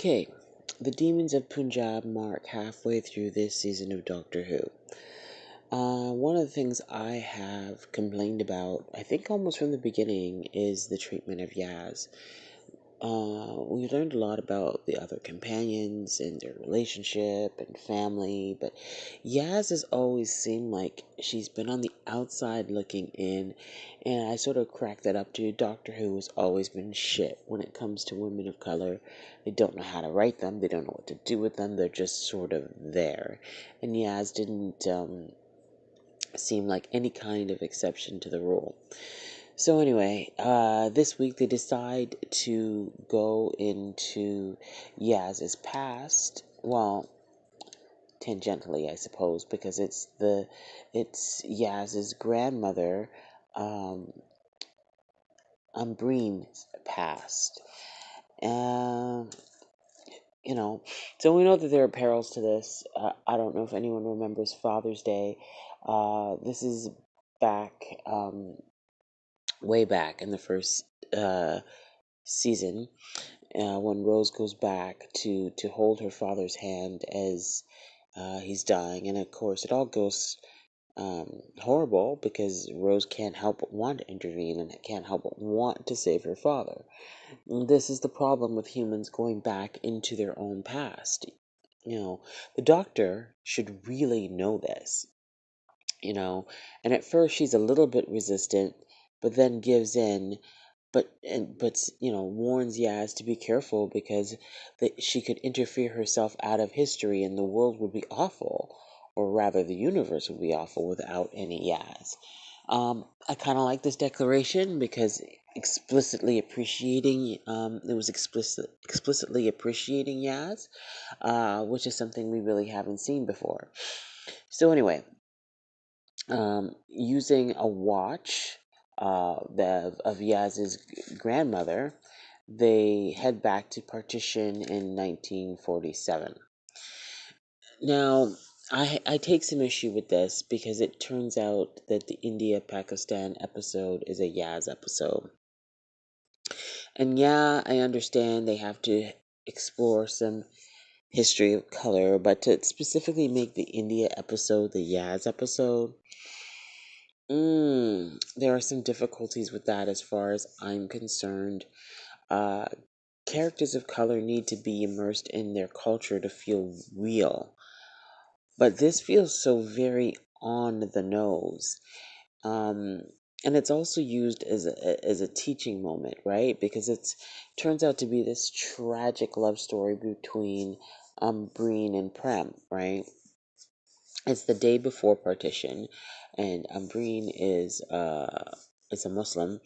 Okay, the demons of Punjab mark halfway through this season of Doctor Who. One of the things I have complained about, I think almost from the beginning, is the treatment of Yaz. We learned a lot about the other companions and their relationship and family, but Yaz has always seemed like she's been on the outside looking in, and I sort of cracked that up to Doctor Who has always been shit when it comes to women of color. They don't know how to write them, they don't know what to do with them, they're just sort of there. And Yaz didn't seem like any kind of exception to the rule. So anyway, this week they decide to go into Yaz's past. Well, tangentially, I suppose, because it's Yaz's grandmother, um, Umbreen's past. Um, you know, so we know that there are perils to this. I don't know if anyone remembers Father's Day. This is back, way back in the first season, when Rose goes back to hold her father's hand as he's dying, and of course it all goes horrible because Rose can't help but want to intervene and can't help but want to save her father. This is the problem with humans going back into their own past. The Doctor should really know this. And at first she's a little bit resistant, but then gives in, but warns Yaz to be careful because she could interfere herself out of history and the world would be awful, or rather the universe would be awful without any Yaz. I kind of like this declaration because it was explicitly appreciating Yaz, which is something we really haven't seen before. So anyway, using a watch of Yaz's grandmother, they head back to Partition in 1947. Now, I take some issue with this because it turns out that the India-Pakistan episode is a Yaz episode. And yeah, I understand they have to explore some history of color, but to specifically make the India episode the Yaz episode, there are some difficulties with that as far as I'm concerned. Uh, Characters of color need to be immersed in their culture to feel real. But this feels so very on the nose. Um, and it's also used as a teaching moment, right? Because it turns out to be this tragic love story between Breen and Prem, right? It's the day before partition, and Breen is a Muslim,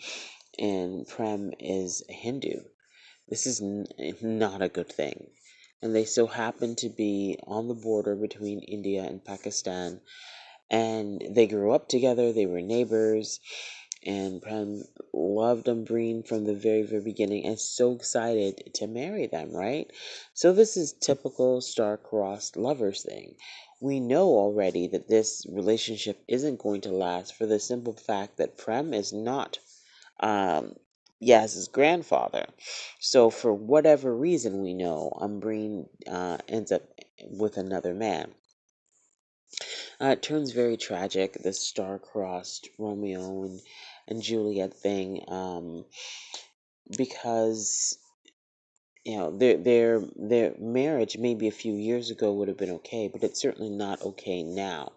and Prem is a Hindu. This is not a good thing. And they so happen to be on the border between India and Pakistan, and they grew up together, they were neighbors, and Prem loved Umbreen from the very, very beginning and so excited to marry them, right? So this is typical star-crossed lovers thing. We know already that this relationship isn't going to last for the simple fact that Prem is not um, Yaz's grandfather. So for whatever reason we know, Umbreen ends up with another man. It turns very tragic, this star-crossed Romeo and Juliet thing, because their marriage maybe a few years ago would have been okay, but it's certainly not okay now.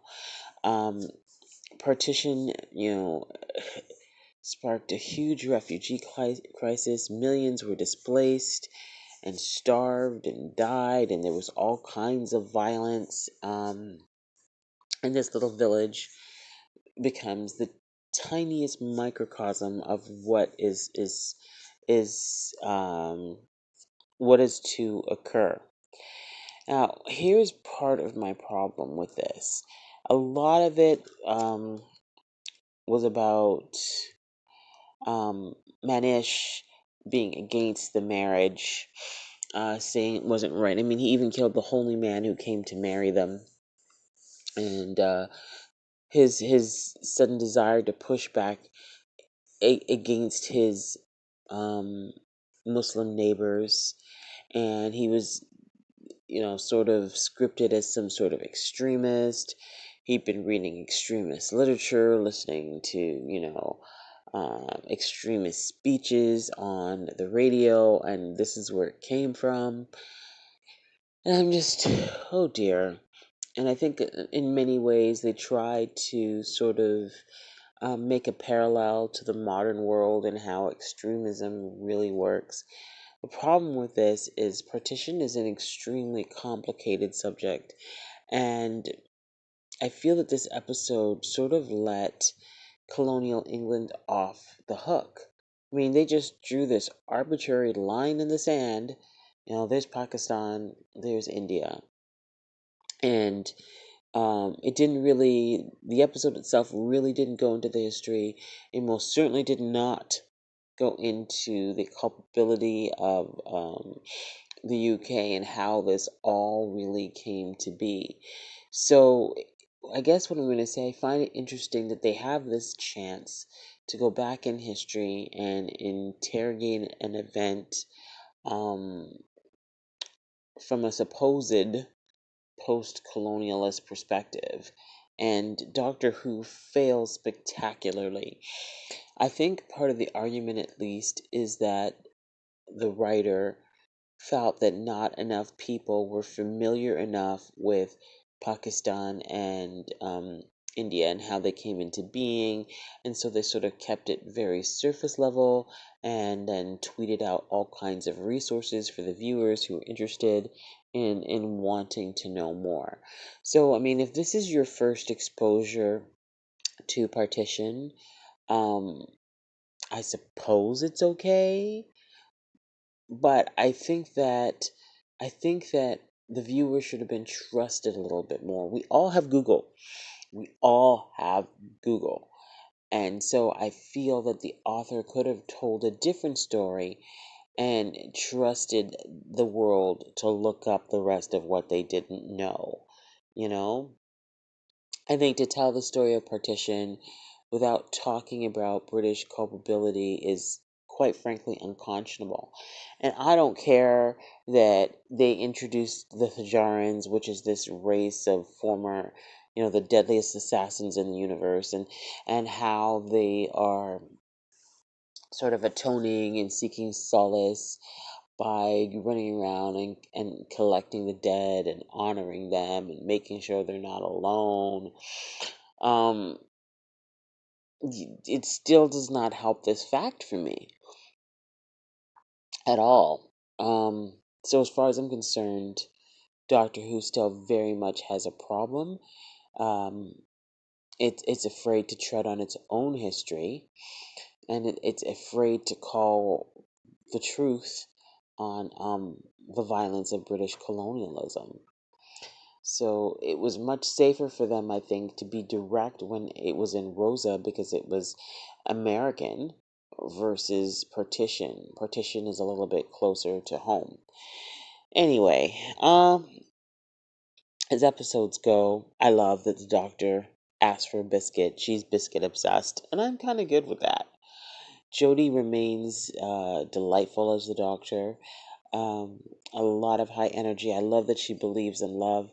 Um, Partition, sparked a huge refugee crisis. Millions were displaced and starved and died, and there was all kinds of violence. And this little village becomes the tiniest microcosm of is what is to occur. Now, here's part of my problem with this. A lot of it was about Manish being against the marriage, saying it wasn't right. I mean, he even killed the holy man who came to marry them, and his sudden desire to push back against his um, Muslim neighbors, and he was, sort of scripted as some sort of extremist. He'd been reading extremist literature, listening to, extremist speeches on the radio, and this is where it came from. And I'm just, oh dear. And I think in many ways they tried to sort of make a parallel to the modern world and how extremism really works. The problem with this is partition is an extremely complicated subject, and I feel that this episode sort of let colonial England off the hook. I mean, they just drew this arbitrary line in the sand. There's Pakistan, there's India, and the episode itself really didn't go into the history. It most certainly did not go into the culpability of the UK and how this all really came to be. So, I guess what I'm going to say, I find it interesting that they have this chance to go back in history and interrogate an event um, from a supposed post colonialist perspective. And Doctor Who fails spectacularly. I think part of the argument, at least, is that the writer felt that not enough people were familiar enough with Pakistan and India and how they came into being, and so they sort of kept it very surface level and then tweeted out all kinds of resources for the viewers who were interested in wanting to know more. So, I mean, if this is your first exposure to Partition, um, I suppose it's okay, but I think that the viewer should have been trusted a little bit more. We all have Google. We all have Google. And so I feel that the author could have told a different story and trusted the world to look up the rest of what they didn't know. You know? I think to tell the story of partition without talking about British culpability is quite frankly unconscionable. And I don't care that they introduced the Thajarans, which is this race of former, the deadliest assassins in the universe, and how they are sort of atoning and seeking solace by running around and collecting the dead and honoring them and making sure they're not alone. Um, it still does not help this fact for me at all. So as far as I'm concerned, Doctor Who still very much has a problem. Um, it's afraid to tread on its own history, and it's afraid to call the truth on the violence of British colonialism. So it was much safer for them, I think, to be direct when it was in Rosa because it was American versus Partition. Partition is a little bit closer to home. Anyway, as episodes go, I love that the doctor asks for a biscuit. She's biscuit obsessed, and I'm kind of good with that. Jodie remains delightful as the doctor. Um, a lot of high energy. I love that she believes in love.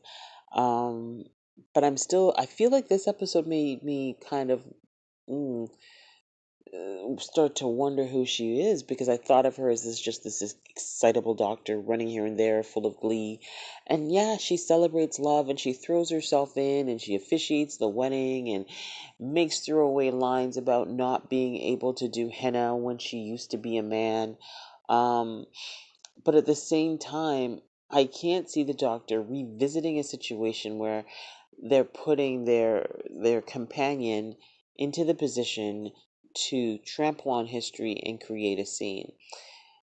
Um, but I feel like this episode made me kind of mm, start to wonder who she is because I thought of her as this excitable doctor running here and there, full of glee. And yeah, she celebrates love and she throws herself in and she officiates the wedding and makes throwaway lines about not being able to do henna when she used to be a man. Um, but at the same time, I can't see the doctor revisiting a situation where they're putting their companion into the position to trample on history and create a scene.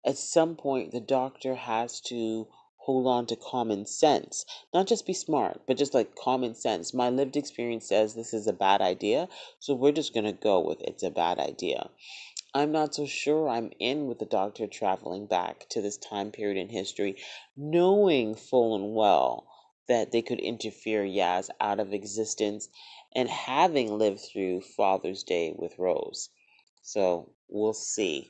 At some point, the doctor has to hold on to common sense. Not just be smart, but just like common sense. My lived experience says this is a bad idea, so we're just going to go with it's a bad idea. I'm not so sure I'm in with the doctor traveling back to this time period in history, knowing full and well that they could interfere Yaz out of existence and having lived through Father's Day with Rose. So we'll see.